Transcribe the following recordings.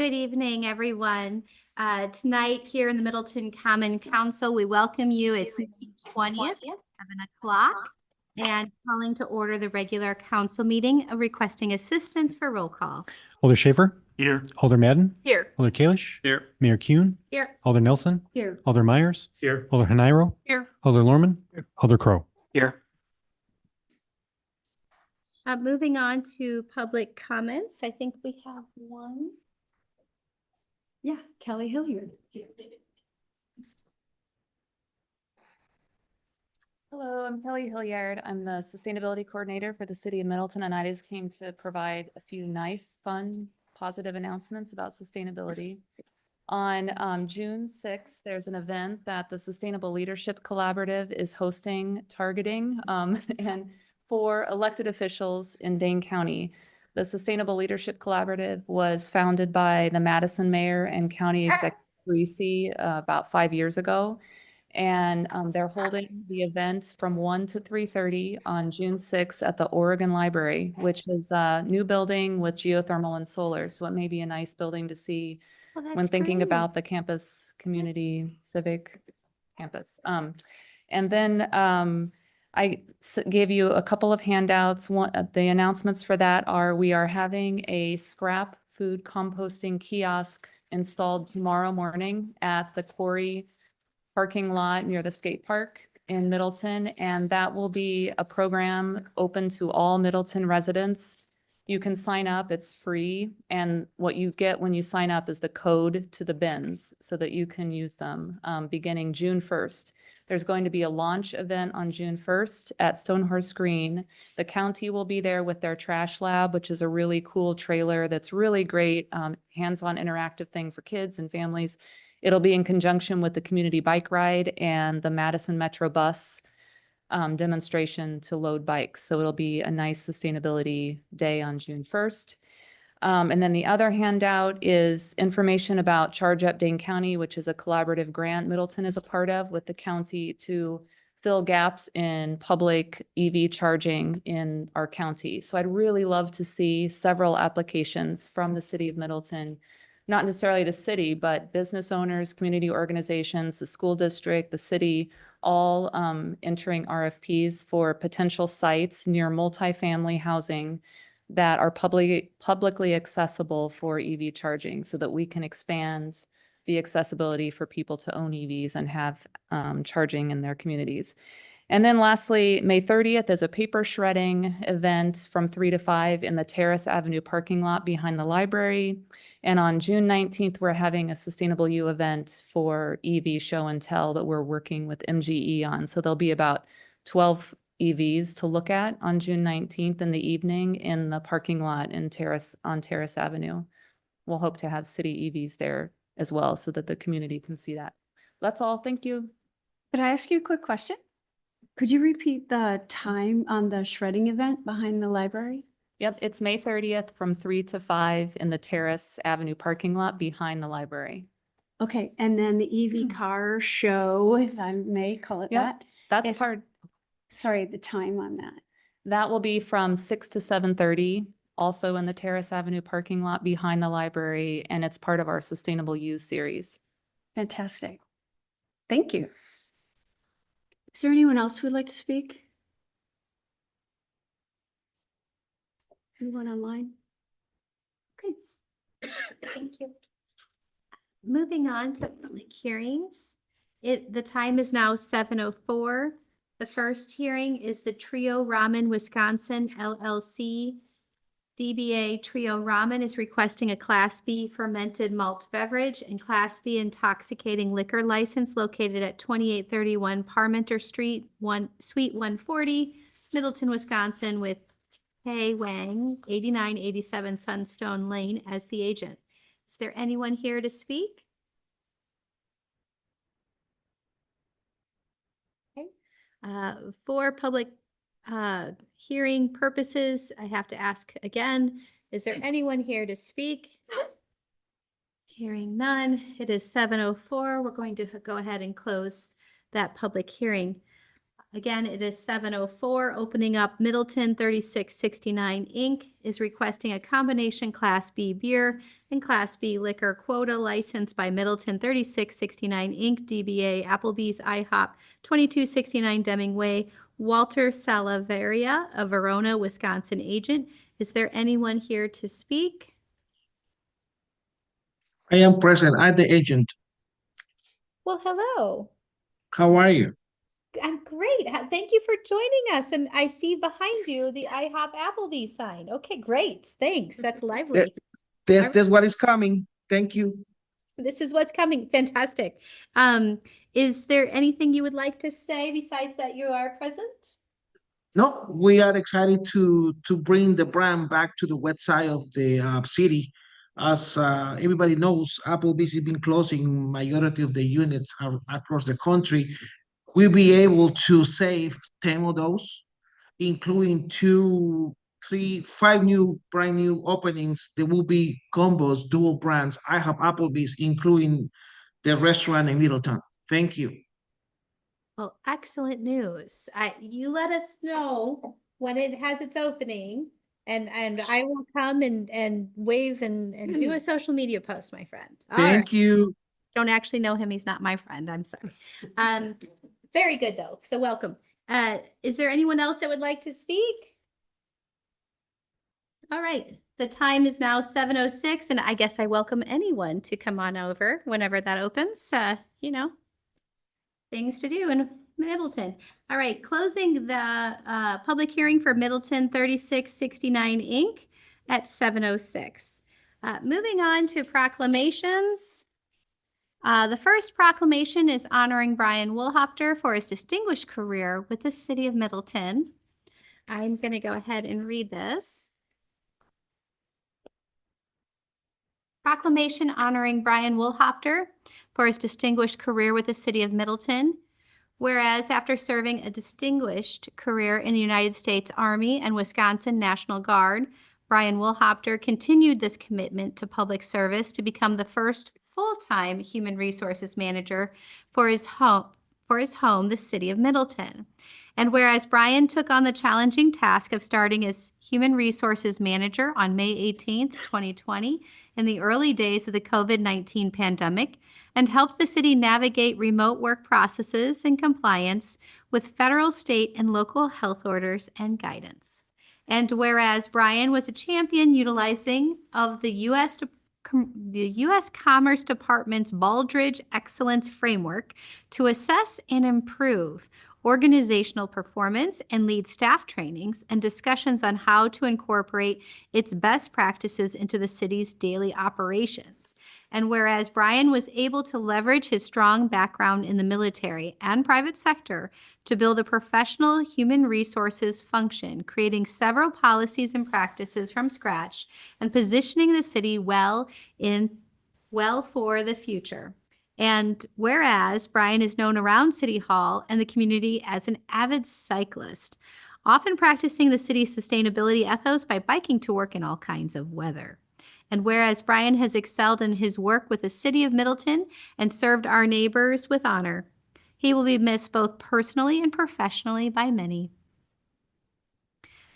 Good evening, everyone. Tonight here in the Middleton Common Council, we welcome you. It's May 20th, 7 o'clock, and calling to order the regular council meeting, requesting assistance for roll call. Alder Schaefer. Here. Alder Madden. Here. Alder Kalish. Here. Mayor Kuhn. Here. Alder Nelson. Here. Alder Myers. Here. Alder Hanairo. Here. Alder Lorman. Here. Alder Crow. Here. Moving on to public comments. I think we have one. Yeah, Kelly Hilliard. Hello, I'm Kelly Hilliard. I'm the Sustainability Coordinator for the City of Middleton, and I just came to provide a few nice, fun, positive announcements about sustainability. On June 6th, there's an event that the Sustainable Leadership Collaborative is hosting, targeting, and for elected officials in Dane County. The Sustainable Leadership Collaborative was founded by the Madison Mayor and County Executive Parisi about 5 years ago. And they're holding the event from 1 to 3:30 on June 6th at the Oregon Library, which is a new building with geothermal and solar. So it may be a nice building to see when thinking about the campus community civic campus. And then I gave you a couple of handouts. The announcements for that are we are having a scrap food composting kiosk installed tomorrow morning at the quarry parking lot near the skate park in Middleton. And that will be a program open to all Middleton residents. You can sign up, it's free. And what you get when you sign up is the code to the bins so that you can use them beginning June 1st. There's going to be a launch event on June 1st at Stonehorse Green. The county will be there with their trash lab, which is a really cool trailer that's really great, hands-on interactive thing for kids and families. It'll be in conjunction with the community bike ride and the Madison Metro bus demonstration to load bikes. So it'll be a nice sustainability day on June 1st. And then the other handout is information about Charge Up Dane County, which is a collaborative grant Middleton is a part of with the county to fill gaps in public EV charging in our county. So I'd really love to see several applications from the city of Middleton, not necessarily the city, but business owners, community organizations, the school district, the city, all entering RFPs for potential sites near multifamily housing that are publicly accessible for EV charging so that we can expand the accessibility for people to own EVs and have charging in their communities. And then lastly, May 30th is a paper shredding event from 3 to 5 in the Terrace Avenue parking lot behind the library. And on June 19th, we're having a Sustainable U event for EV show and tell that we're working with MGE on. So there'll be about 12 EVs to look at on June 19th in the evening in the parking lot on Terrace Avenue. We'll hope to have city EVs there as well so that the community can see that. That's all. Thank you. Could I ask you a quick question? Could you repeat the time on the shredding event behind the library? Yep, it's May 30th from 3 to 5 in the Terrace Avenue parking lot behind the library. Okay, and then the EV car show, if I may call it Yep, that. That's Is- part. Sorry, the time on that. That will be from 6 to 7:30, also in the Terrace Avenue parking lot behind the library, and it's part of our Sustainable Use series. Fantastic. Thank you. Is there anyone else who would like to speak? Anyone online? Okay. Thank you. Moving on to public hearings. The time is now 7:04. The first hearing is the Trio Ramen Wisconsin LLC. DBA Trio Ramen is requesting a Class B fermented malt beverage and Class B intoxicating liquor license located at 2831 Parmenter Street, Suite 140, Middleton, Wisconsin, with K. Wang, 8987 Sunstone Lane as the agent. Is there anyone here to speak? Okay. For public hearing purposes, I have to ask again, is there anyone here to speak? Hearing none, it is 7:04. We're going to go ahead and close that public hearing. Again, it is 7:04. Opening up Middleton 3669 Inc. is requesting a combination Class B beer and Class B liquor quota license by Middleton 3669 Inc., DBA Applebee's IHOP 2269 Deming Way, Walter Salaveria, a Verona, Wisconsin agent. Is there anyone here to speak? I am present. I'm the agent. Well, hello. How are you? I'm great. Thank you for joining us. And I see behind you the IHOP Applebee sign. Okay, great. Thanks. That's lively. That's what is coming. Thank you. This is what's coming. Fantastic. Is there anything you would like to say besides that you are present? No, we are excited to bring the brand back to the west side of the city. As everybody knows, Applebee's has been closing majority of the units across the country. We'll be able to save 10 of those, including 2, 3, 5 brand new openings. There will be combos, dual brands. I have Applebee's, including the restaurant in Middleton. Thank you. Well, excellent news. You let us know when it has its opening and I will come and wave and do a social media post, my friend. All right. Thank you. Don't actually know him. He's not my friend. I'm sorry. Very good though. So welcome. Is there anyone else that would like to speak? All right. The time is now 7:06 and I guess I welcome anyone to come on over whenever that opens. You know, things to do in Middleton. All right, closing the public hearing for Middleton 3669 Inc. at 7:06. Moving on to proclamations. The first proclamation is honoring Brian Woolhopter for his distinguished career with the city of Middleton. I'm going to go ahead and read this. Proclamation honoring Brian Woolhopter for his distinguished career with the city of Middleton. Whereas after serving a distinguished career in the United States Army and Wisconsin National Guard, Brian Woolhopter continued this commitment to public service to become the first full-time human resources manager for his home, the city of Middleton. And whereas Brian took on the challenging task of starting as human resources manager on May 18th, 2020, in the early days of the COVID-19 pandemic, and helped the city navigate remote work processes and compliance with federal, state, and local health orders and guidance. And whereas Brian was a champion utilizing of the U.S. Commerce Department's Baldrige Excellence Framework to assess and improve organizational performance and lead staff trainings and discussions on how to incorporate its best practices into the city's daily operations. And whereas Brian was able to leverage his strong background in the military and private sector to build a professional human resources function, creating several policies and practices from scratch and positioning the city well for the future. And whereas Brian is known around City Hall and the community as an avid cyclist, often practicing the city's sustainability ethos by biking to work in all kinds of weather. And whereas Brian has excelled in his work with the city of Middleton and served our neighbors with honor, he will be missed both personally and professionally by many.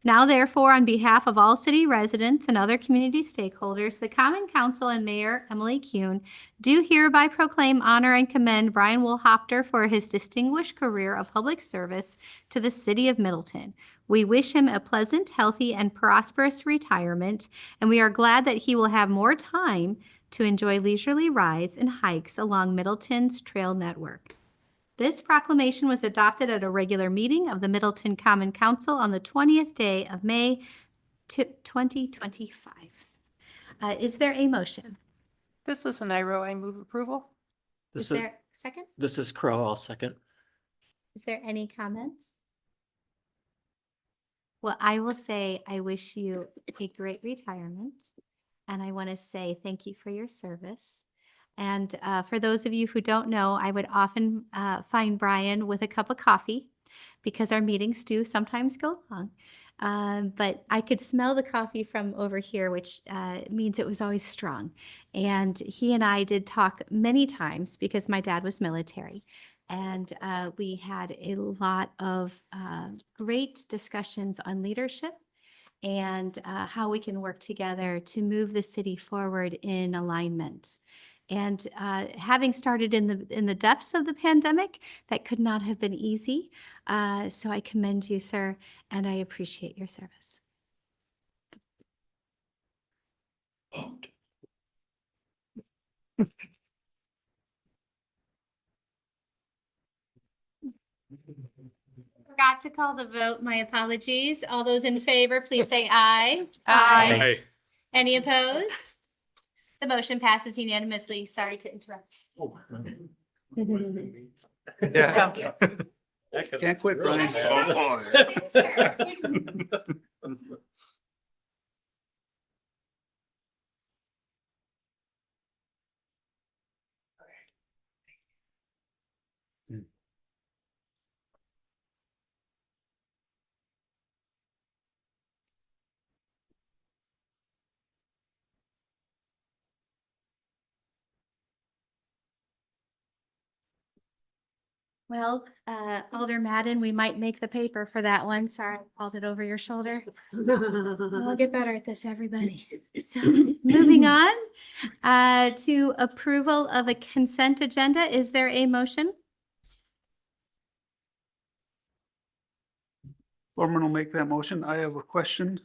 Now, therefore, on behalf of all city residents and other community stakeholders, the Common Council and Mayor Emily Kuhn do hereby proclaim, honor, and commend Brian Woolhopter for his distinguished career of public service to the city of Middleton. We wish him a pleasant, healthy, and prosperous retirement, and we are glad that he will have more time to enjoy leisurely rides and hikes along Middleton's trail network. This proclamation was adopted at a regular meeting of the Middleton Common Council on the 20th day of May 2025. Is there a motion? This is Nairo. I move approval. Is there a second? This is Crow. I'll second. Is there any comments? Well, I will say I wish you a great retirement, and I want to say thank you for your service. And for those of you who don't know, I would often find Brian with a cup of coffee because our meetings do sometimes go long. But I could smell the coffee from over here, which means it was always strong. And he and I did talk many times because my dad was military. And we had a lot of great discussions on leadership and how we can work together to move the city forward in alignment. And having started in the depths of the pandemic, that could not have been easy. So I commend you, sir, and I appreciate your service. Forgot to call the vote. My apologies. All those in favor, please say aye. Aye. Any opposed? The motion passes unanimously. Sorry to interrupt. Yeah. Can't quit, Brian. Well, Alder Madden, we might make the paper for that one. Sorry, I called it over your shoulder. I'll get better at this, everybody. So moving on to approval of a consent agenda. Is there a motion? Foreman will make that motion. I have a question.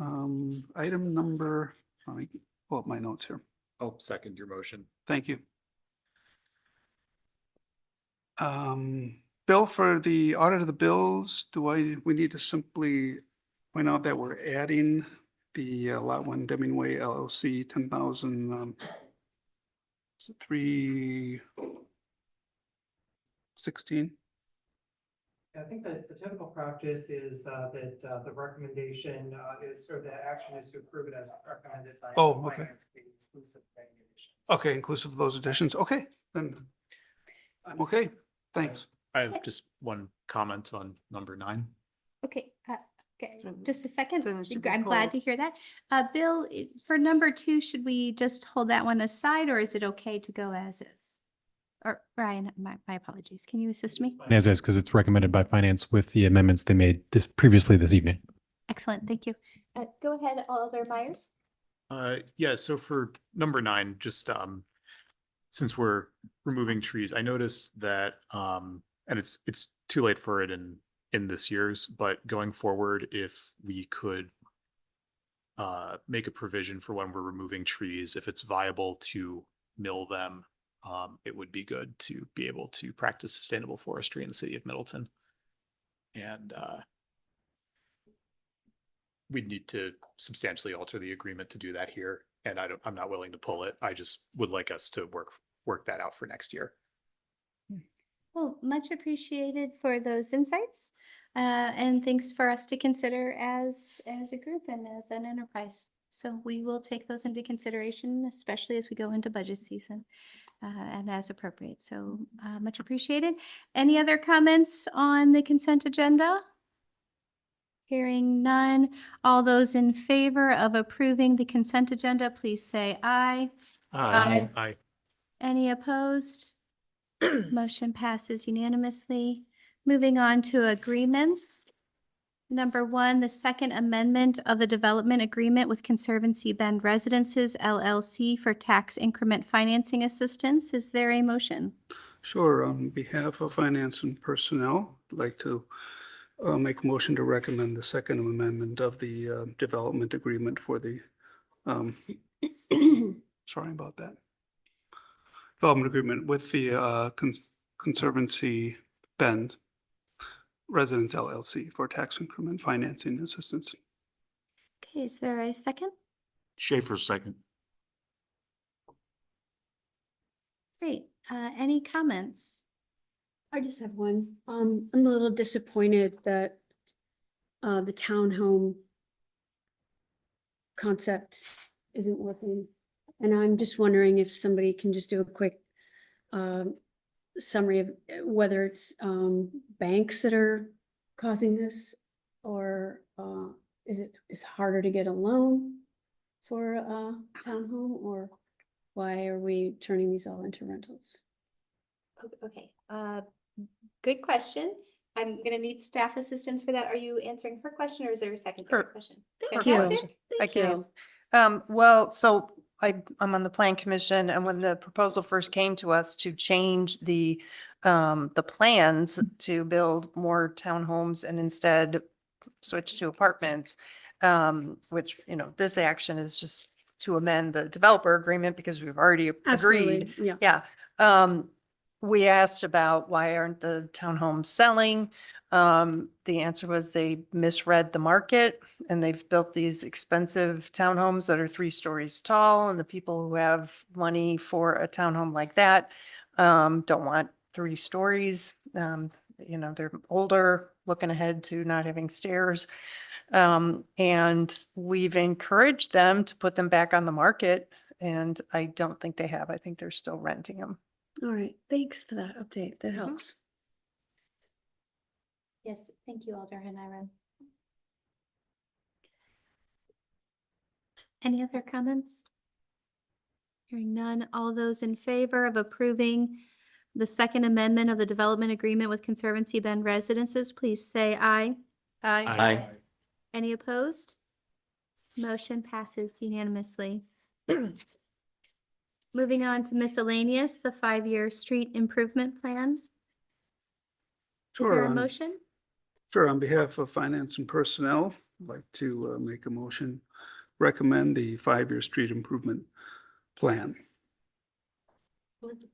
Item number, let me pull up my notes here. I'll second your motion. Thank you. Bill, for the audit of the bills, we need to simply point out that we're adding the Lot 1 Deming-Way LLC 10,000, 316. I think that the typical practice is that the recommendation is, or the action is to approve it as recommended by. Oh, the okay. Finance Committee, exclusive of any additions. Okay, inclusive of those additions. Okay, then I'm okay. Thanks. I have just one comment on number 9. Okay, okay, just a second. Then it should be I'm glad pulled. to hear that. Bill, for number 2, should we just hold that one aside or is it okay to go as is? Or Brian, my apologies. Can you assist me? As is, because it's recommended by finance with the amendments they made previously this evening. Excellent, thank you. Go ahead, Alder Myers. Yeah, so for number 9, just since we're removing trees, I noticed that and it's too late for it in this year's, but going forward, if we could make a provision for when we're removing trees, if it's viable to mill them, it would be good to be able to practice sustainable forestry in the city of Middleton. And we'd need to substantially alter the agreement to do that here. And I'm not willing to pull it. I just would like us to work that out for next year. Well, much appreciated for those insights. And thanks for us to consider as a group and as an enterprise. So we will take those into consideration, especially as we go into budget season and as appropriate. So much appreciated. Any other comments on the consent agenda? Hearing none. All those in favor of approving the consent agenda, please say aye. Aye. Any opposed? Motion passes unanimously. Moving on to agreements. Number 1, the second amendment of the development agreement with Conservancy Bend Residences LLC for tax increment financing assistance. Is there a motion? Sure. On behalf of Finance and Personnel, I'd like to make a motion to recommend the second amendment of the development agreement for the, sorry about that. Development agreement with the Conservancy Bend Residence LLC for tax increment financing assistance. Okay, is there a second? Schaefer second. Great. Any comments? I just have one. I'm a little disappointed that the townhome concept isn't working. And I'm just wondering if somebody can just do a quick summary of whether it's banks that are causing this, or is harder to get a loan for a townhome, or why are we turning these all into rentals? Okay, good question. I'm gonna need staff assistance for that. Are you answering her question or is there a secondary Her- question? Thank Fantastic. you. I Thank can. you. Well, so I'm on the plan commission, and when the proposal first came to us to change the plans to build more townhomes and instead switch to apartments, which, you know, this action is just to amend the developer agreement because we've already agreed. Absolutely, yeah. Yeah. We asked about why aren't the townhomes selling? The answer was they misread the market and they've built these expensive townhomes that are 3 stories tall. And the people who have money for a townhome like that don't want 3 stories. You know, they're older, looking ahead to not having stairs. And we've encouraged them to put them back on the market. And I don't think they have. I think they're still renting them. All right, thanks for that update. That Mhm. helps. Yes, thank you, Alderman Nyren. Any other comments? Hearing none, all those in favor of approving the second amendment of the development agreement with Conservancy Bend Residences, please say aye. Aye. Any opposed? Motion passes unanimously. Moving on to miscellaneous, the 5-year street improvement plan. Is Sure, there a on- motion? Sure, on behalf of Finance and Personnel, I'd like to make a motion, recommend the 5-year street improvement plan.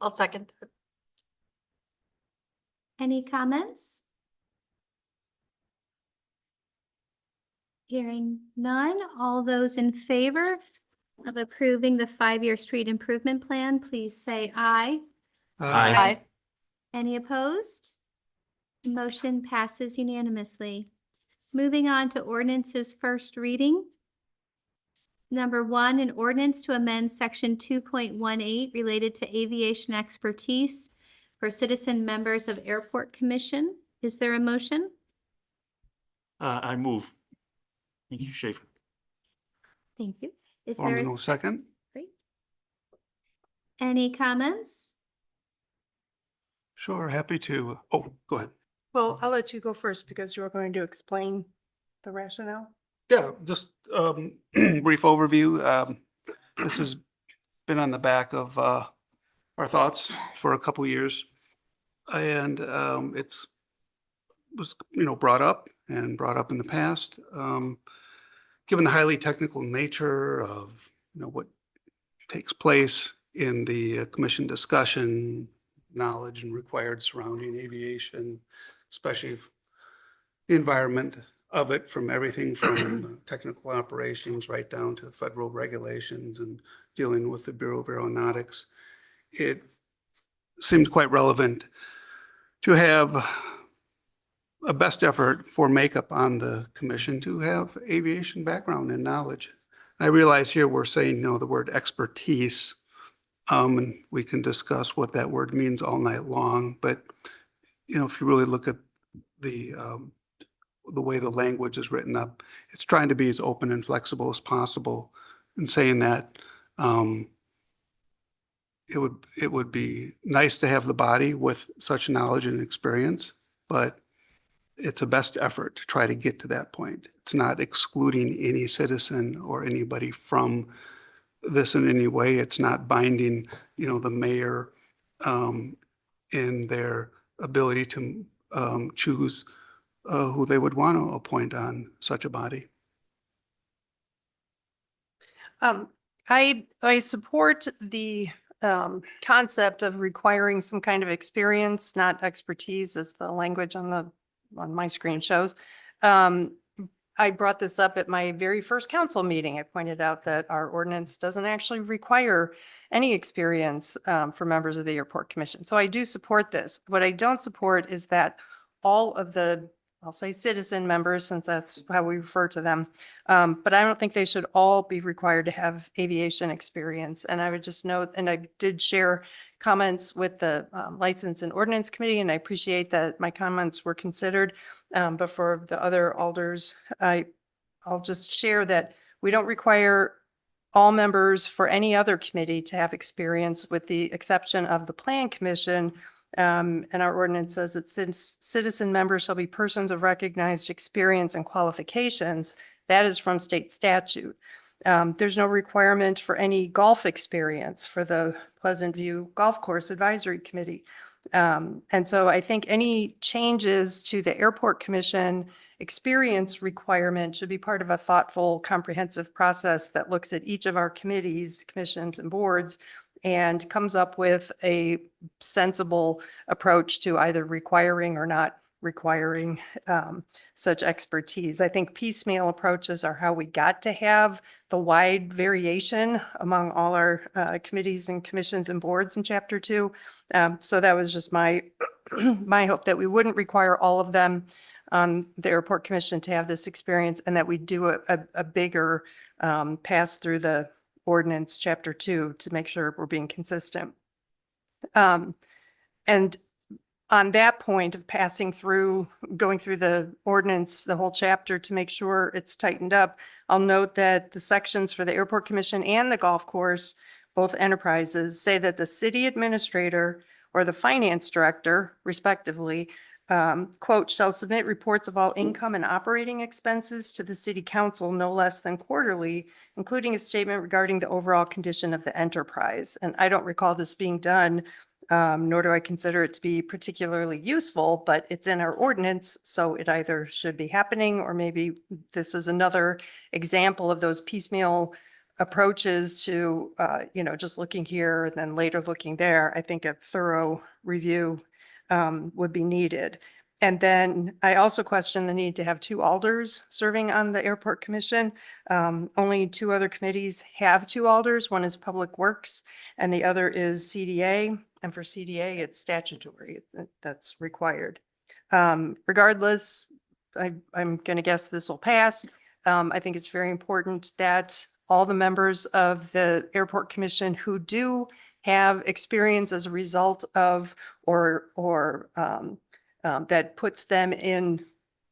I'll second. Any comments? Hearing none, all those in favor of approving the 5-year street improvement plan, please say aye. Aye. Any opposed? Motion passes unanimously. Moving on to ordinances first reading. Number 1, an ordinance to amend section 2.18 related to aviation expertise for citizen members of Airport Commission. Is there a motion? I move. Thank you, Schaefer. Thank you. Is there Formal a second? Great. Any comments? Sure, happy to. Oh, go ahead. Well, I'll let you go first because you're going to explain the rationale. Yeah, just brief overview. This has been on the back of our thoughts for a couple years. And it's was, brought up in the past. Given the highly technical nature of, what takes place in the commission discussion, knowledge and required surrounding aviation, especially if the environment of it, from everything from technical operations right down to federal regulations and dealing with the Bureau of Aeronautics, it seemed quite relevant to have a best effort for makeup on the commission to have aviation background and knowledge. I realize here we're saying, the word expertise, and we can discuss what that word means all night long. But, if you really look at the way the language is written up, it's trying to be as open and flexible as possible and saying that it would be nice to have the body with such knowledge and experience, but it's a best effort to try to get to that point. It's not excluding any citizen or anybody from this in any way. It's not binding, the mayor in their ability to choose who they would want to appoint on such a body. I support the concept of requiring some kind of experience, not expertise, as the language on my screen shows. I brought this up at my very first council meeting. I pointed out that our ordinance doesn't actually require any experience for members of the Airport Commission. So I do support this. What I don't support is that all of the, I'll say citizen members, since that's how we refer to them, but I don't think they should all be required to have aviation experience. And I would just note, and I did share comments with the License and Ordinance Committee, and I appreciate that my comments were considered. But for the other alders, I'll just share that we don't require all members for any other committee to have experience, with the exception of the Plan Commission, And our ordinance says that since citizen members shall be persons of recognized experience and qualifications, that is from state statute. There's no requirement for any golf experience for the Pleasant View Golf Course Advisory Committee. And so I think any changes to the Airport Commission experience requirement should be part of a thoughtful, comprehensive process that looks at each of our committees, commissions, and boards and comes up with a sensible approach to either requiring or not requiring such expertise. I think piecemeal approaches are how we got to have the wide variation among all our committees and commissions and boards in Chapter 2. So that was just my my hope that we wouldn't require all of them on the Airport Commission to have this experience and that we do a bigger pass through the ordinance Chapter 2 to make sure we're being consistent. And on that point of passing through, going through the ordinance, the whole chapter to make sure it's tightened up, I'll note that the sections for the Airport Commission and the golf course, both enterprises, say that the city administrator or the finance director, respectively, quote, shall submit reports of all income and operating expenses to the city council no less than quarterly, including a statement regarding the overall condition of the enterprise. And I don't recall this being done, nor do I consider it to be particularly useful, but it's in our ordinance, so it either should be happening or maybe this is another example of those piecemeal approaches to, just looking here and then later looking there. I think a thorough review would be needed. And then I also question the need to have 2 alders serving on the Airport Commission. Only 2 other committees have 2 alders. One is Public Works and the other is CDA. And for CDA, it's statutory. That's required. Regardless, I'm going to guess this will pass. I think it's very important that all the members of the Airport Commission who do have experience as a result of or that puts them in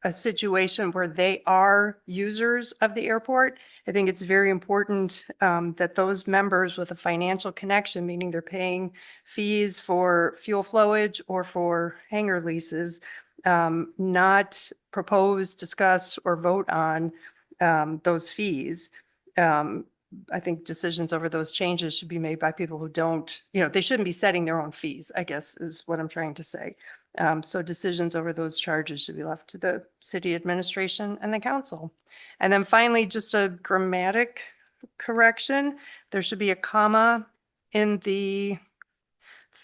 a situation where they are users of the airport. I think it's very important that those members with a financial connection, meaning they're paying fees for fuel flowage or for hangar leases, not propose, discuss, or vote on those fees. I think decisions over those changes should be made by people who don't, they shouldn't be setting their own fees, I guess is what I'm trying to say. So decisions over those charges should be left to the city administration and the council. And then finally, just a grammatic correction. There should be a comma in the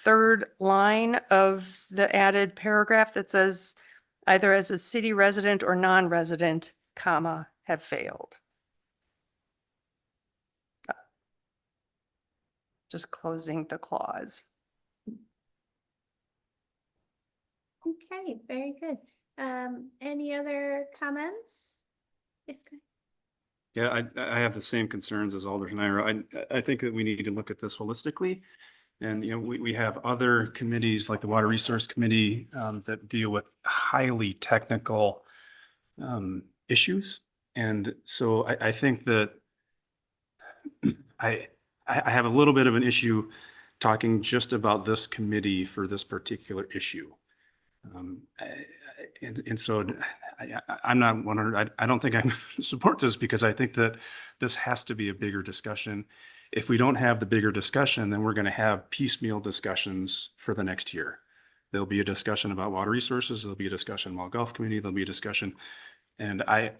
3rd line of the added paragraph that says either as a city resident or non-resident, comma, have failed. Just closing the clause. Okay, very good. Any other comments? Yes, go ahead. Yeah, I have the same concerns as Alder Naira. I think that we need to look at this holistically. And, we have other committees like the Water Resource Committee that deal with highly technical issues. And so I think that I have a little bit of an issue talking just about this committee for this particular issue. And so I'm not 100, I don't think I support this because I think that this has to be a bigger discussion. If we don't have the bigger discussion, then we're going to have piecemeal discussions for the next year. There'll be a discussion about water resources. There'll be a discussion about golf committee. There'll be a discussion. And I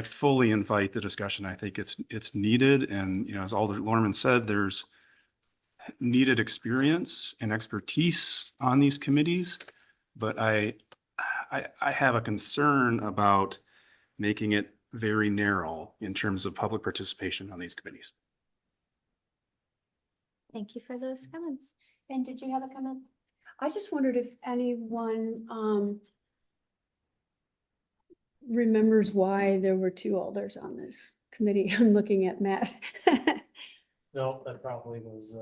fully invite the discussion. I think it's needed. And, as Alder Lorman said, there's needed experience and expertise on these committees. But I have a concern about making it very narrow in terms of public participation on these committees. Thank you for those comments. And did you have a comment? I just wondered if anyone remembers why there were 2 alders on this committee. I'm looking at Matt. No, that probably was,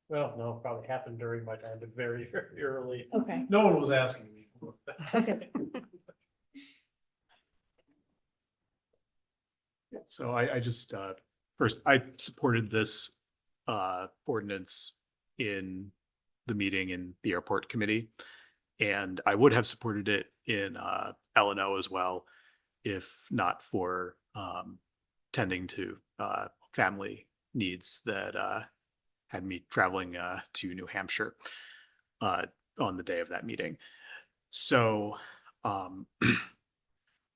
no, probably happened during my time, but very, very early. Okay. No one was asking me. Okay. So I just, first, I supported this ordinance in the meeting in the airport committee. And I would have supported it in L&O as well, if not for tending to family needs that had me traveling to New Hampshire on the day of that meeting. So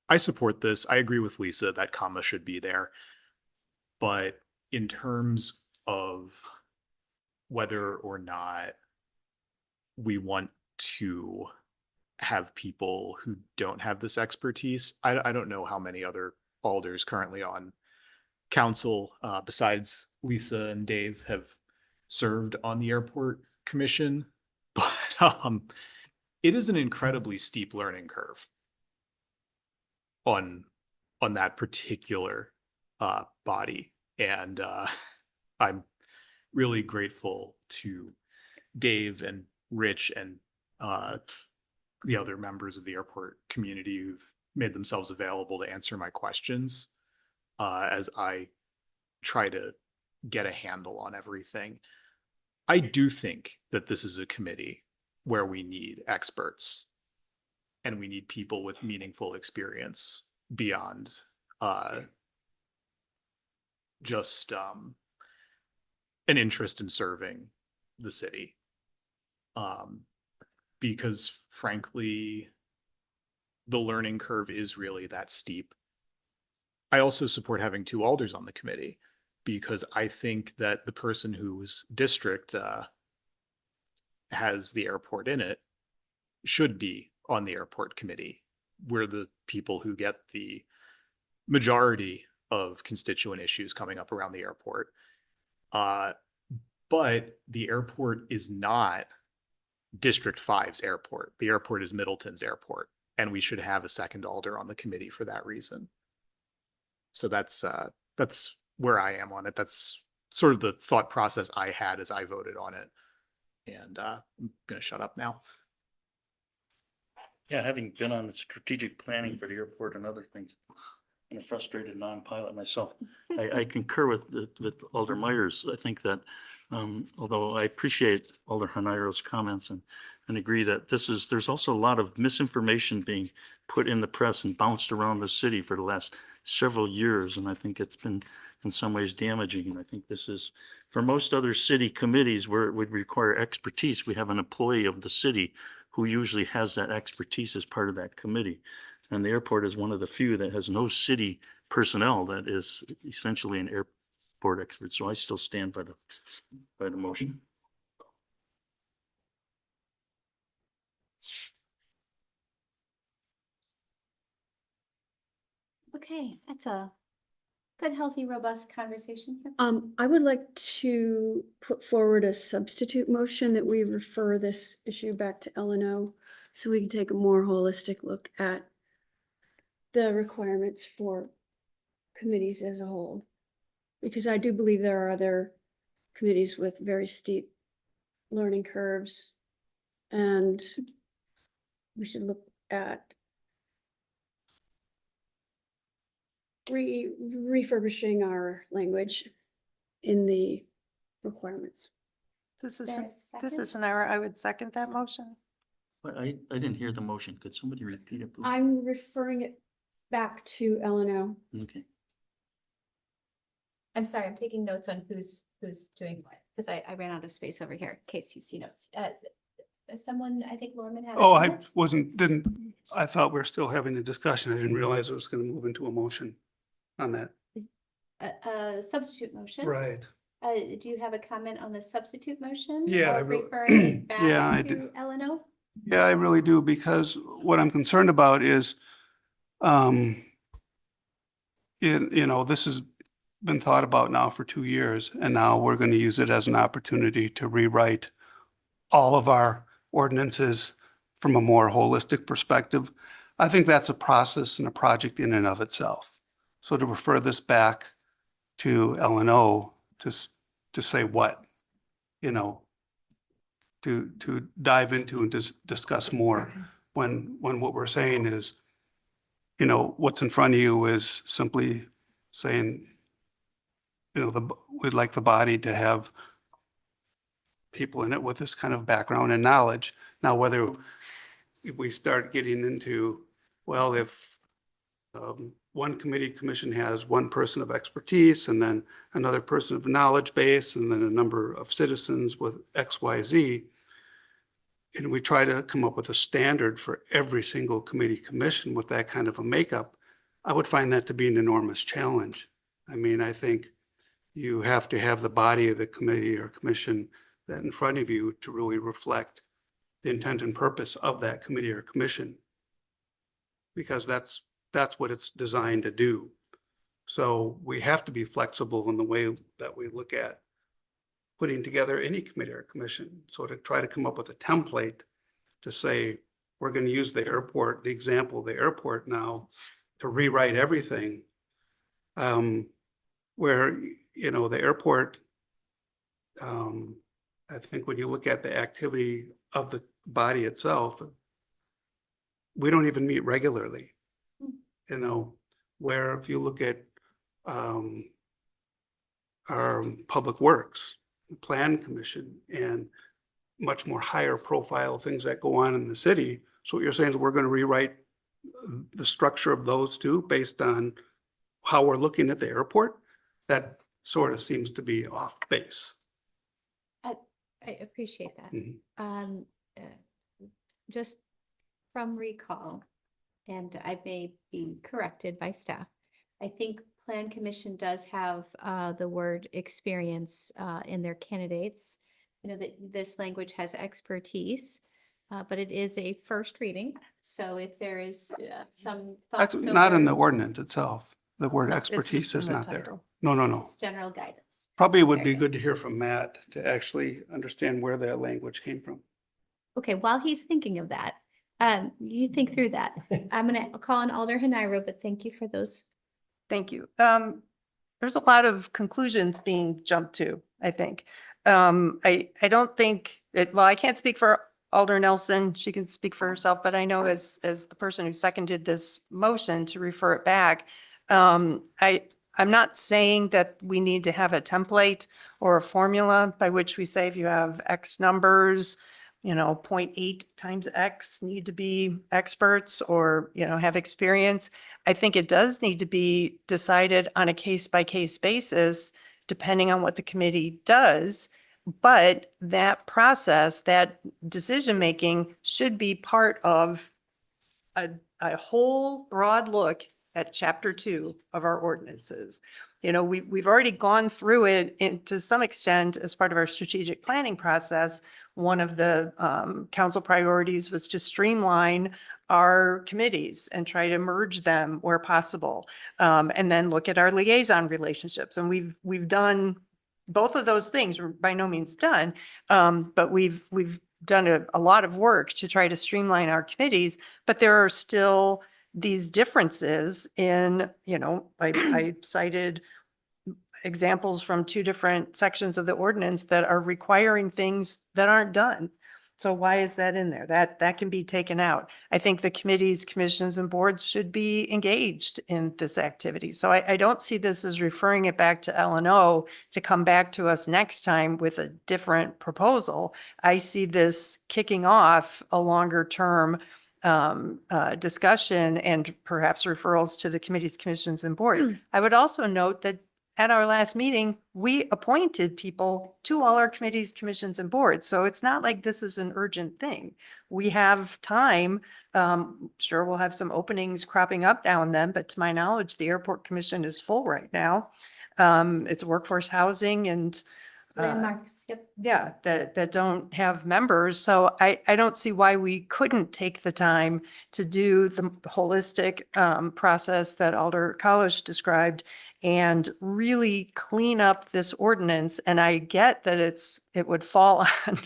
I support this. I agree with Lisa that comma should be there. But in terms of whether or not we want to have people who don't have this expertise, I don't know how many other alders currently on council besides Lisa and Dave have served on the airport commission, but it is an incredibly steep learning curve on that particular body. And I'm really grateful to Dave and Rich and the other members of the airport community who've made themselves available to answer my questions as I try to get a handle on everything. I do think that this is a committee where we need experts and we need people with meaningful experience beyond just an interest in serving the city. Because frankly, the learning curve is really that steep. I also support having two alders on the committee because I think that the person whose district has the airport in it should be on the airport committee. We're the people who get the majority of constituent issues coming up around the airport. But the airport is not District 5's airport. The airport is Middleton's airport, and we should have a second alder on the committee for that reason. So that's where I am on it. That's sort of the thought process I had as I voted on it. And I'm going to shut up now. Yeah, having been on the strategic planning for the airport and other things, and a frustrated non-pilot myself, I concur with Alder Myers. I think that although I appreciate Alder Hanairo's comments and agree that there's also a lot of misinformation being put in the press and bounced around the city for the last several years. And I think it's been in some ways damaging. And I think this is, for most other city committees where it would require expertise, we have an employee of the city who usually has that expertise as part of that committee. And the airport is one of the few that has no city personnel that is essentially an airport expert. So I still stand by the motion. Okay, that's a good, healthy, robust conversation here. I would like to put forward a substitute motion that we refer this issue back to L&O so we can take a more holistic look at the requirements for committees as a whole. Because I do believe there are other committees with very steep learning curves. And we should look at refurbishing our language in the requirements. This Is there a is second? an error. I would second that motion. But I didn't hear the motion. Could somebody repeat it, please? I'm referring it back to L&O. Okay. I'm sorry, I'm taking notes on who's doing what, because I ran out of space over here in case you see notes. Someone, I think Lorman had. a Oh, I comment? I thought we were still having a discussion. I didn't realize it was going to move into a motion on that. A substitute motion? Right. Do you have a comment on the substitute motion? Yeah, I Of re- referring it Yeah, I back do. to L&O? Yeah, I really do, because what I'm concerned about is, this has been thought about now for 2 years, and now we're going to use it as an opportunity to rewrite all of our ordinances from a more holistic perspective. I think that's a process and a project in and of itself. So to refer this back to L&O to say what, to dive into and discuss more, when what we're saying is, what's in front of you is simply saying, we'd like the body to have people in it with this kind of background and knowledge. Now, whether if we start getting into, well, if one commission has one person of expertise and then another person of knowledge base and then a number of citizens with X, Y, Z, and we try to come up with a standard for every single commission with that kind of a makeup, I would find that to be an enormous challenge. I mean, I think you have to have the body of the committee or commission that in front of you to really reflect the intent and purpose of that committee or commission. Because that's what it's designed to do. So we have to be flexible in the way that we look at putting together any committee or commission. So to try to come up with a template to say, we're going to use the airport, the example of the airport now to rewrite everything. Where, you know, the airport, I think when you look at the activity of the body itself, we don't even meet regularly, you know, where if you look at our public works, plan commission, and much more higher profile things that go on in the city. So what you're saying is we're going to rewrite the structure of those two based on how we're looking at the airport. That sort of seems to be off base. I appreciate that. Mhm. Just from recall, and I may be corrected by staff, I think Plan Commission does have the word experience in their candidates. You know, that this language has expertise, but it is a first reading. So if there is some thoughts That's not in the over- ordinance itself. The word No, it's expertise just in is the not there. title. No. It's general guidance. Probably would be Very good to hear from Matt to actually understand where that language came from. Okay, while he's thinking of that, you think through that. I'm gonna call on Alder Haniro, but thank you for those. Thank you. There's a lot of conclusions being jumped to, I think. I don't think well, I can't speak for Alder Nelson. She can speak for herself, but I know as the person who seconded this motion to refer it back, I'm not saying that we need to have a template or a formula by which we say if you have X numbers, you know, 0.8 times X need to be experts or, you know, have experience. I think it does need to be decided on a case by case basis, depending on what the committee does. But that process, that decision making should be part of a whole broad look at chapter 2 of our ordinances. You know, we've already gone through it to some extent as part of our strategic planning process. One of the council priorities was to streamline our committees and try to merge them where possible. And then look at our liaison relationships. And we've done both of those things. We're by no means done, but we've done a lot of work to try to streamline our committees, but there are still these differences in, you know, I cited examples from 2 different sections of the ordinance that are requiring things that aren't done. So why is that in there? That can be taken out. I think the committees, commissions, and boards should be engaged in this activity. So I don't see this as referring it back to L&O to come back to us next time with a different proposal. I see this kicking off a longer term discussion and perhaps referrals to the committees, commissions, and boards. I would also note that at our last meeting, we appointed people to all our committees, commissions, and boards. So it's not like this is an urgent thing. We have time. Sure, we'll have some openings cropping up now and then, but to my knowledge, the airport commission is full right now. It's workforce housing and Landmarks, yep. yeah, that don't have members. So I don't see why we couldn't take the time to do the holistic process that Alder Kalish described and really clean up this ordinance. And I get that it would fall on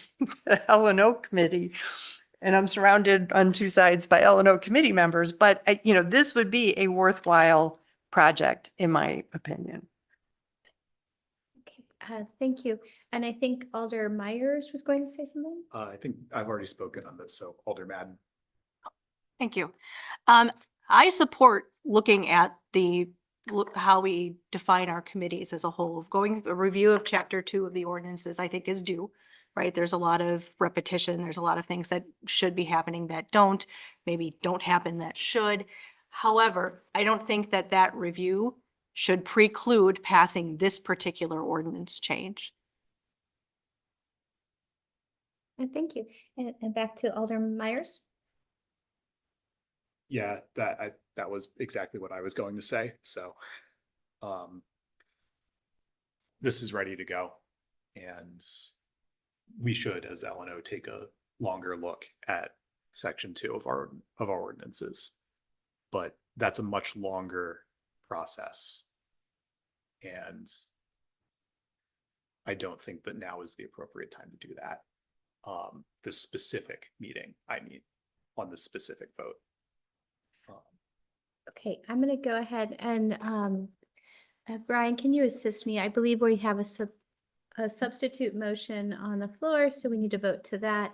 the L&O committee. And I'm surrounded on 2 sides by L&O committee members, but you know, this would be a worthwhile project, in my opinion. Okay, thank you. And I think Alder Myers was going to say something. I think I've already spoken on this, so Alder Madden. Thank you. I support looking at how we define our committees as a whole. Going through a review of chapter 2 of the ordinances, I think is due. right? There's a lot of repetition. There's a lot of things that should be happening that don't, maybe don't happen that should. However, I don't think that that review should preclude passing this particular ordinance change. And thank you. And back to Alderman Myers. Yeah, that was exactly what I was going to say. So this is ready to go. And we should, as LNO, take a longer look at section 2 of our ordinances. But that's a much longer process. And I don't think that now is the appropriate time to do that. The specific meeting, I mean, on the specific vote. Okay, I'm going to go ahead and Brian, can you assist me? I believe we have a substitute motion on the floor, so we need to vote to that.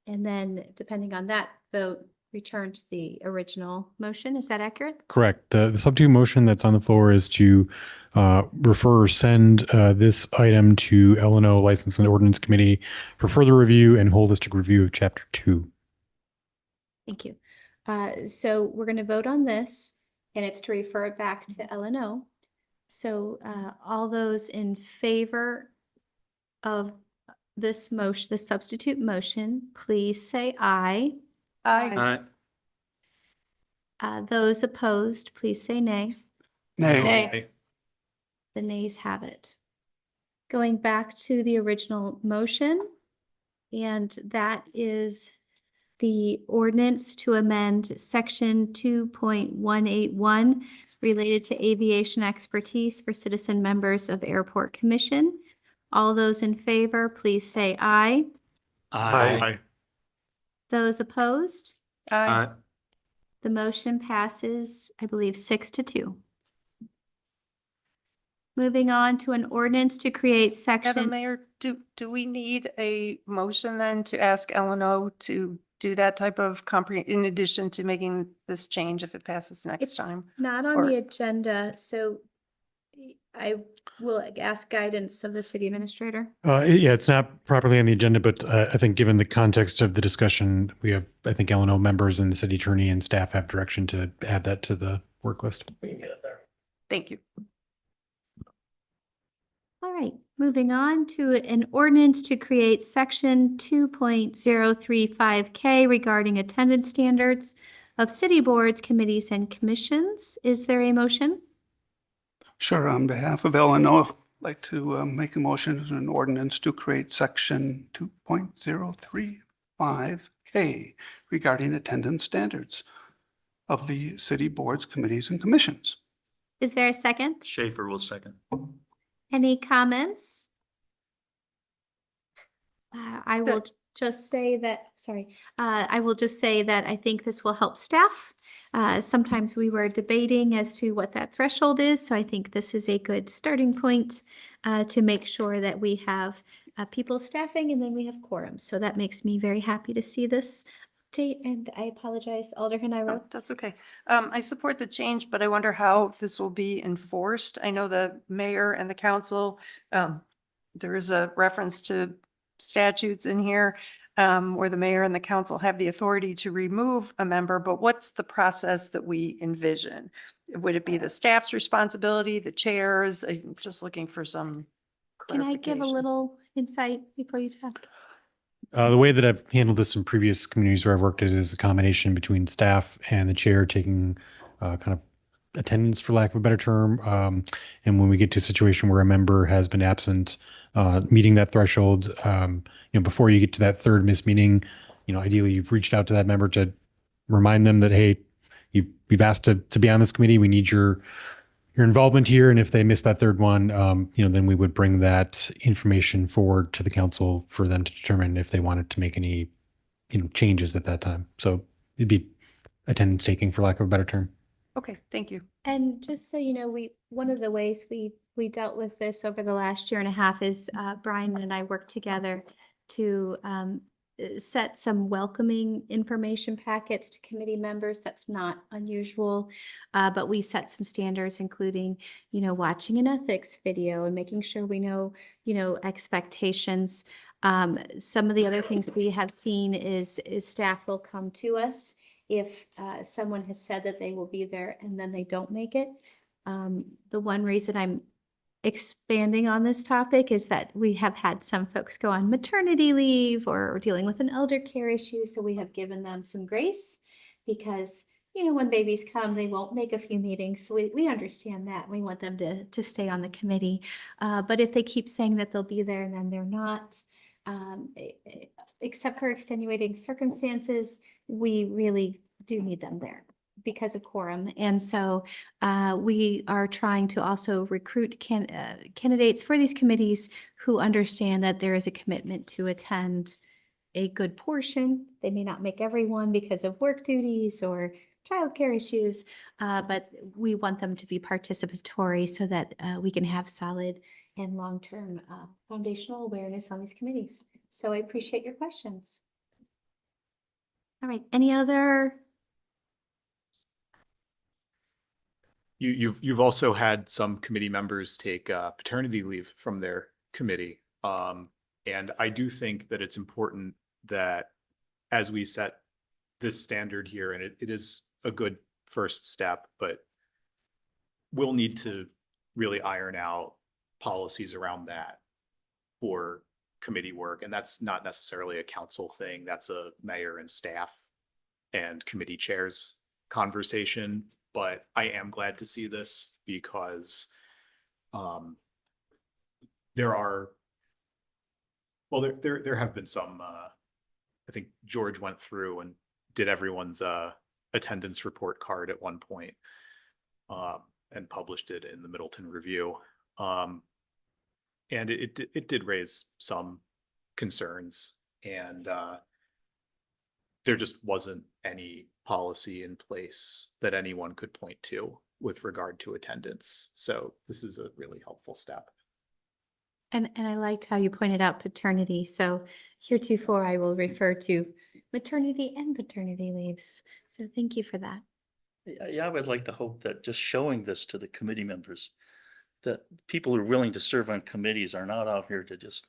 And then depending on that vote, return to the original motion. Is that accurate? Correct. The substitute motion that's on the floor is to refer or send this item to LNO License and Ordinance Committee for further review and holistic review of Chapter 2. Thank you. So we're going to vote on this, and it's to refer it back to LNO. So all those in favor of this motion, the substitute motion, please say aye. Aye. Those opposed, please say nay. Nay. Nay. The nays have it. Going back to the original motion, and that is the ordinance to amend section 2.181 related to aviation expertise for citizen members of Airport Commission. All those in favor, please say aye. Aye. Those opposed? Aye. The motion passes, I believe, 6-2. Moving on to an ordinance to create Madam section. Mayor, do we need a motion then to ask LNO to do that type of in addition to making this change if it passes next It's time? not on or- the agenda, so I will ask guidance of the city administrator. Yeah, it's not properly on the agenda, but I think given the context of the discussion, we have, I think, LNO members and the city attorney and staff have direction to add that to the work list. We can get it there. Thank you. All right, moving on to an ordinance to create section 2.035K regarding attendance standards of city boards, committees, and commissions. Is there a motion? Sure, on behalf of LNO, I'd like to make a motion as an ordinance to create section 2.035K regarding attendance standards of the city boards, committees, and commissions. Is there a second? Schaefer will second. Any comments? I will just say that, I will just say that I think this will help staff. Sometimes we were debating as to what that threshold is, so I think this is a good starting point to make sure that we have people staffing and then we have quorum. So that makes me very happy to see this update, and I apologize, Alderman Oh, Iro. that's okay. I support the change, but I wonder how this will be enforced. I know the mayor and the council, there is a reference to statutes in here where the mayor and the council have the authority to remove a member, but what's the process that we envision? Would it be the staff's responsibility, the chairs? I'm just looking for some Can I give a clarification. little insight before you talk? The way that I've handled this in previous communities where I've worked is a combination between staff and the chair taking kind of attendance, for lack of a better term. And when we get to a situation where a member has been absent, meeting that threshold, before you get to that third missed meeting, ideally you've reached out to that member to remind them that, hey, we've asked to be on this committee. We need your involvement here. And if they miss that third one, then we would bring that information forward to the council for them to determine if they wanted to make any, changes at that time. So it'd be attendance taking, for lack of a better term. Okay, thank you. And just so you know, one of the ways we dealt with this over the last year and a half is Brian and I worked together to set some welcoming information packets to committee members. That's not unusual, but we set some standards, including, watching an ethics video and making sure we know, expectations. Some of the other things we have seen is staff will come to us if someone has said that they will be there and then they don't make it. The one reason I'm expanding on this topic is that we have had some folks go on maternity leave or dealing with an elder care issue, so we have given them some grace because, you know, when babies come, they won't make a few meetings. So we understand that. We want them to stay on the committee. But if they keep saying that they'll be there and then they're not, except for extenuating circumstances, we really do need them there because of quorum. And so we are trying to also recruit candidates for these committees who understand that there is a commitment to attend a good portion. They may not make everyone because of work duties or childcare issues, but we want them to be participatory so that we can have solid and long-term foundational awareness on these committees. So I appreciate your questions. All right, any other? You've also had some committee members take paternity leave from their committee. And I do think that it's important that as we set this standard here, and it is a good first step, but we'll need to really iron out policies around that for committee work. And that's not necessarily a council thing. That's a mayor and staff and committee chairs conversation. But I am glad to see this because there have been some, I think George went through and did everyone's attendance report card at one point and published it in the Middleton Review. And it did raise some concerns, and there just wasn't any policy in place that anyone could point to with regard to attendance. So this is a really helpful step. And I liked how you pointed out paternity. So heretofore, I will refer to maternity and paternity leaves. So thank you for that. Yeah, I would like to hope that just showing this to the committee members, that people who are willing to serve on committees are not out here to just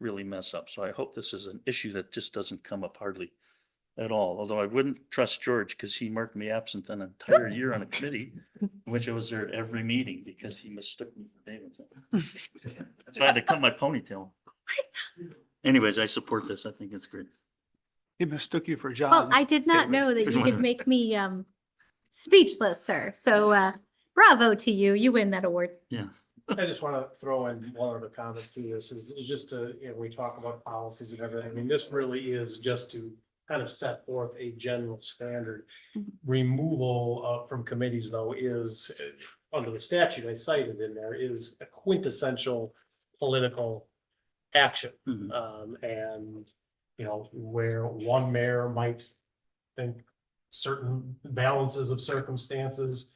really mess up. So I hope this is an issue that just doesn't come up hardly at all. Although I wouldn't trust George because he marked me absent an entire year on a committee, in which I was there at every meeting because he mistook me for Davidson. So I had to cut my ponytail. Anyways, I support this. I think it's great. He mistook you for John. Well, I did not know that you could make me speechless, sir. So bravo to you. You win that award. Yeah. I just want to throw in one other comment to this is just to, you know, we talk about policies and everything. I mean, this really is just to kind of set forth a general standard. Removal from committees, though, is under the statute I cited in there is a quintessential political action. And, you know, where one mayor might think certain balances of circumstances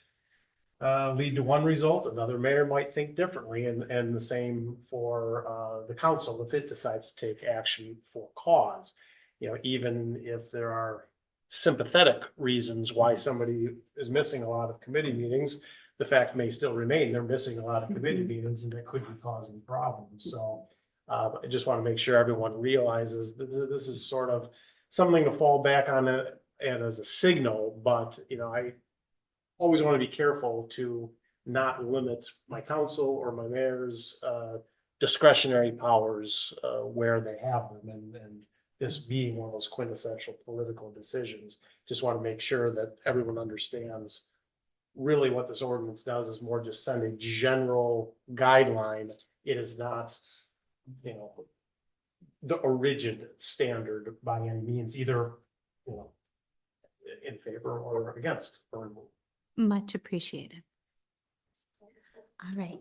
lead to one result, another mayor might think differently, and the same for the council if it decides to take action for cause. You know, even if there are sympathetic reasons why somebody is missing a lot of committee meetings, the fact may still remain they're missing a lot of committee meetings and that could be causing problems. So I just want to make sure everyone realizes that this is sort of something to fall back on and as a signal, but you know, I always want to be careful to not limit my council or my mayor's discretionary powers where they have them, and this being one of those quintessential political decisions. Just want to make sure that everyone understands really what this ordinance does is more just send a general guideline. It is not, you know, the rigid standard by any means, either, you know, in favor or against the removal. Much appreciated. All right.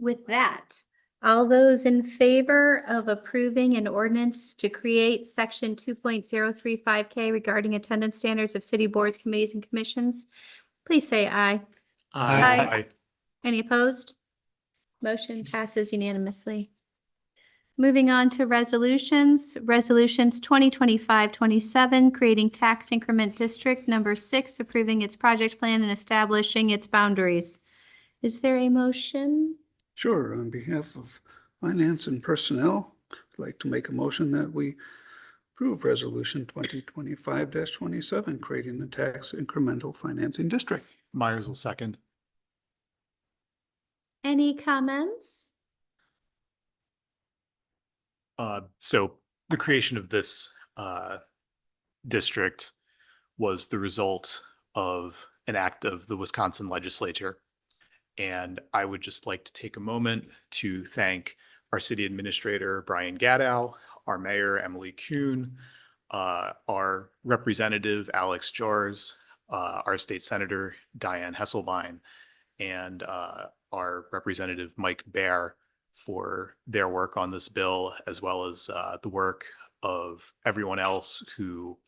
With that, all those in favor of approving an ordinance to create section 2.035K regarding attendance standards of city boards, committees, and commissions, please say aye. Aye. Any opposed? Motion passes unanimously. Moving on to resolutions. Resolutions 2025-27, creating tax increment district number 6, approving its project plan and establishing its boundaries. Is there a motion? Sure, on behalf of Finance and Personnel, I'd like to make a motion that we approve resolution 2025-27, creating the tax incremental financing district. Myers will second. Any comments? So the creation of this district was the result of an act of the Wisconsin legislature. And I would just like to take a moment to thank our city administrator, Brian Gadow, our mayor, Emily Kuhn, our representative, Alex Jars, our state senator, Diane Hesselbein, and our representative, Mike Baer, for their work on this bill, as well as the work of everyone else who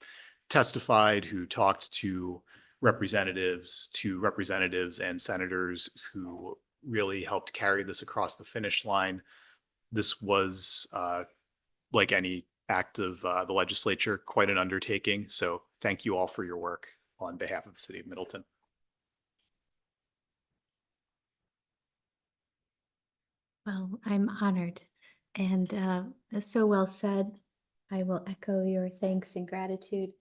testified, who talked to representatives and senators who really helped carry this across the finish line. This was, like any act of the legislature, quite an undertaking. So thank you all for your work on behalf of the city of Middleton. Well, I'm honored and so well said. I will echo your thanks and gratitude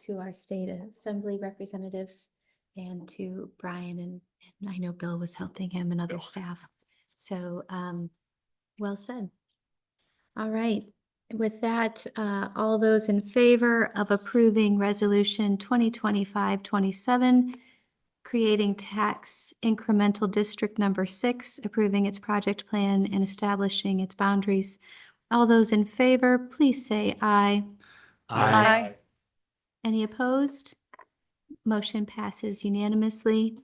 to our state assembly representatives and to Brian, and I know Bill was helping him and other staff. So well said. All right. With that, all those in favor of approving resolution 2025-27, creating tax incremental district number 6, approving its project plan and establishing its boundaries. All those in favor, please say aye. Aye. Any opposed? Motion passes unanimously.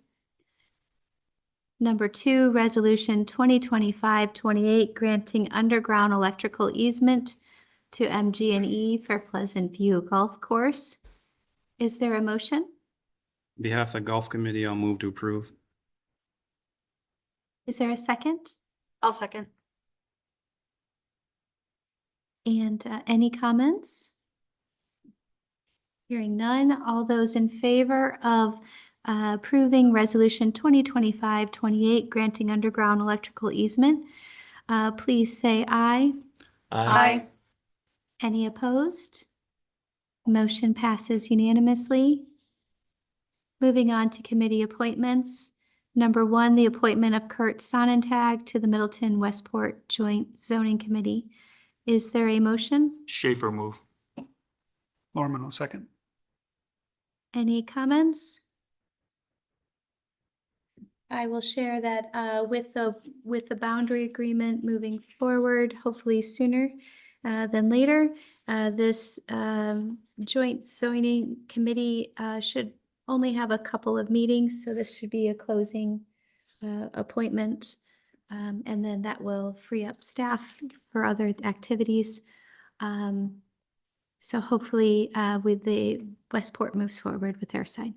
Number 2, resolution 2025-28, granting underground electrical easement to MG&E for Pleasant View Golf Course. Is there a motion? On behalf of the Golf Committee, I'll move to approve. Is there a second? I'll second. And any comments? Hearing none, all those in favor of approving resolution 2025-28, granting underground electrical easement, please say aye. Aye. Any opposed? Motion passes unanimously. Moving on to committee appointments. Number 1, the appointment of Kurt Sonnentag to the Middleton Westport Joint Zoning Committee. Is there a motion? Schaefer move. Norman will second. Any comments? I will share that with the boundary agreement moving forward, hopefully sooner than later. This joint zoning committee should only have a couple of meetings, so this should be a closing appointment. And then that will free up staff for other activities. So hopefully with the Westport moves forward with their side.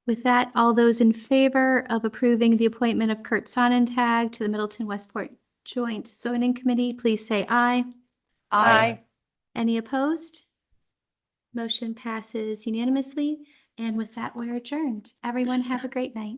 With that, all those in favor of approving the appointment of Kurt Sonnentag to the Middleton Westport Joint Zoning Committee, please say aye. Aye. Any opposed? Motion passes unanimously. And with that, we're adjourned. Everyone have a great night.